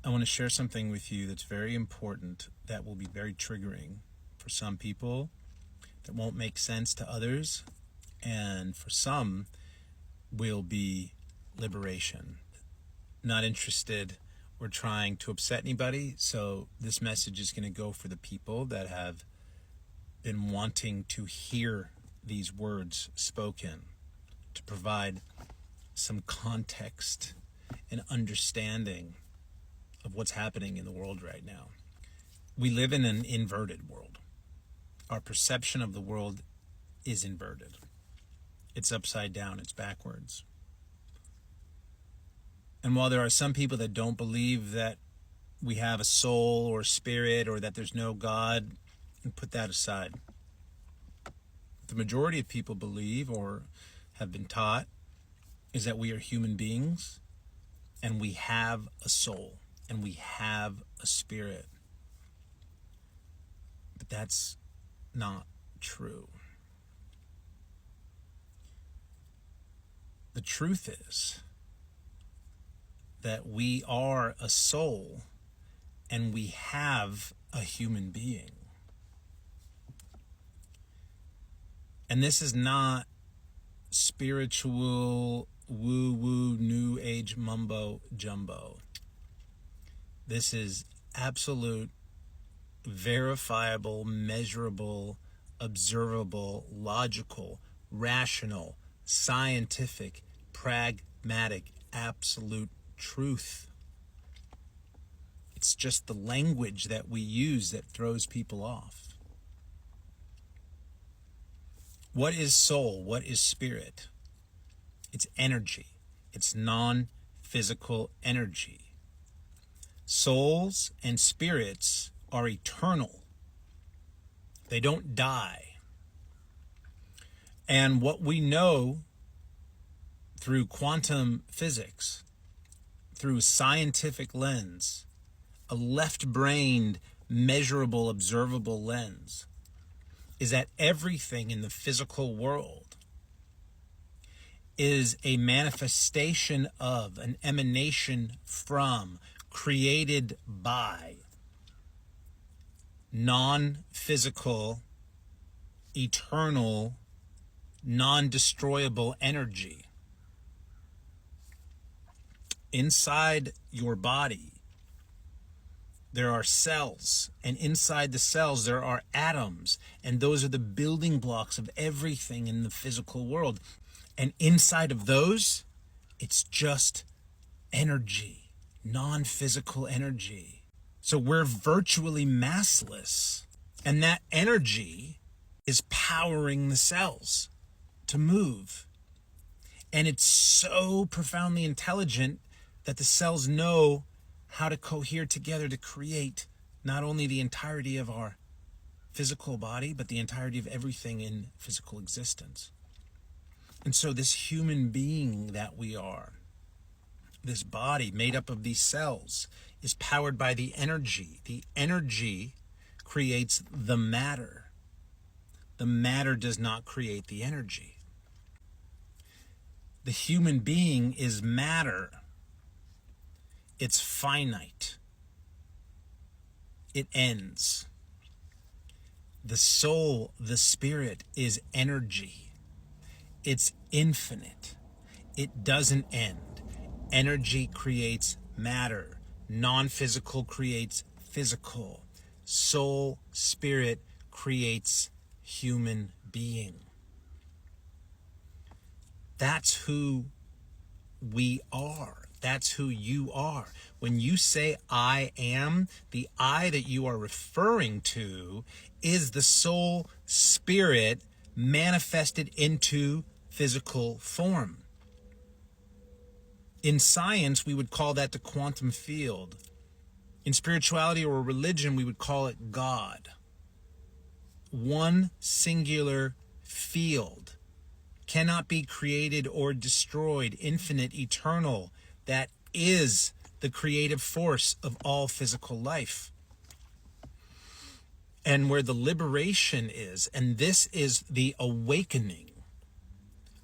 I want to share something with you that's very important, that will be very triggering for some people, that won't make sense to others, and for some will be liberation. Not interested or trying to upset anybody, so this message is going to go for the people that have been wanting to hear these words spoken, to provide some context and understanding of what's happening in the world right now. We live in an inverted world. Our perception of the world is inverted. It's upside down, it's backwards. And while there are some people that don't believe that we have a soul or spirit or that there's no God, and put that aside. The majority of people believe or have been taught is that we are human beings and we have a soul and we have a spirit. But that's not true. The truth is that we are a soul and we have a human being. And this is not spiritual woo-woo new age mumbo jumbo. This is absolute, verifiable, measurable, observable, logical, rational, scientific, pragmatic, absolute truth. It's just the language that we use that throws people off. What is soul? What is spirit? It's energy. It's non-physical energy. Souls and spirits are eternal. They don't die. And what we know through quantum physics, through scientific lens, a left-brained, measurable, observable lens, is that everything in the physical world is a manifestation of, an emanation from, created by non-physical, eternal, non-destroyable energy. Inside your body, there are cells, and inside the cells there are atoms, and those are the building blocks of everything in the physical world. And inside of those, it's just energy, non-physical energy. So we're virtually massless, and that energy is powering the cells to move. And it's so profoundly intelligent that the cells know how to cohere together to create not only the entirety of our physical body, but the entirety of everything in physical existence. And so this human being that we are, this body made up of these cells, is powered by the energy. The energy creates the matter. The matter does not create the energy. The human being is matter. It's finite. It ends. The soul, the spirit, is energy. It's infinite. It doesn't end. Energy creates matter. Non-physical creates physical. Soul, spirit creates human being. That's who we are. That's who you are. When you say I am, the I that you are referring to is the soul spirit manifested into physical form. In science, we would call that the quantum field. In spirituality or religion, we would call it God. One singular field cannot be created or destroyed, infinite, eternal. That is the creative force of all physical life. And where the liberation is, and this is the awakening,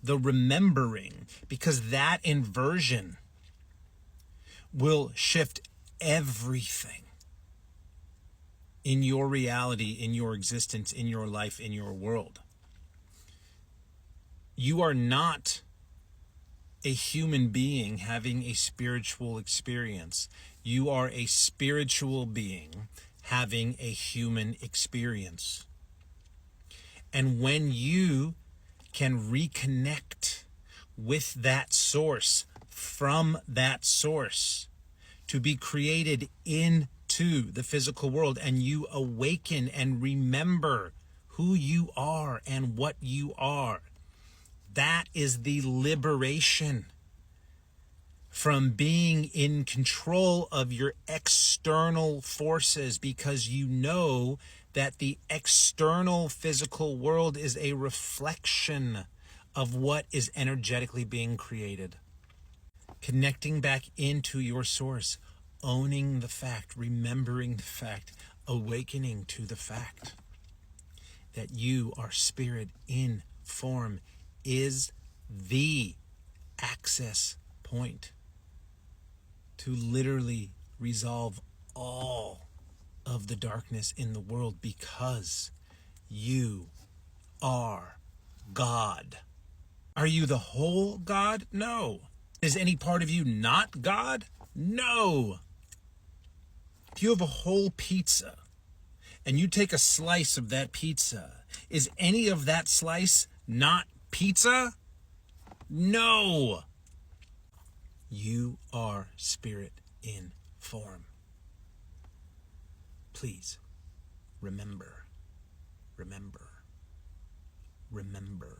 the remembering, because that inversion will shift everything in your reality, in your existence, in your life, in your world. You are not a human being having a spiritual experience. You are a spiritual being having a human experience. And when you can reconnect with that source, from that source, to be created into the physical world, and you awaken and remember who you are and what you are, that is the liberation from being in control of your external forces, because you know that the external physical world is a reflection of what is energetically being created. Connecting back into your source, owning the fact, remembering the fact, awakening to the fact that you are spirit in form is the access point to literally resolve all of the darkness in the world, because you are God. Are you the whole God? No. Is any part of you not God? No. If you have a whole pizza and you take a slice of that pizza, is any of that slice not pizza? No. You are spirit in form. Please remember, remember, remember.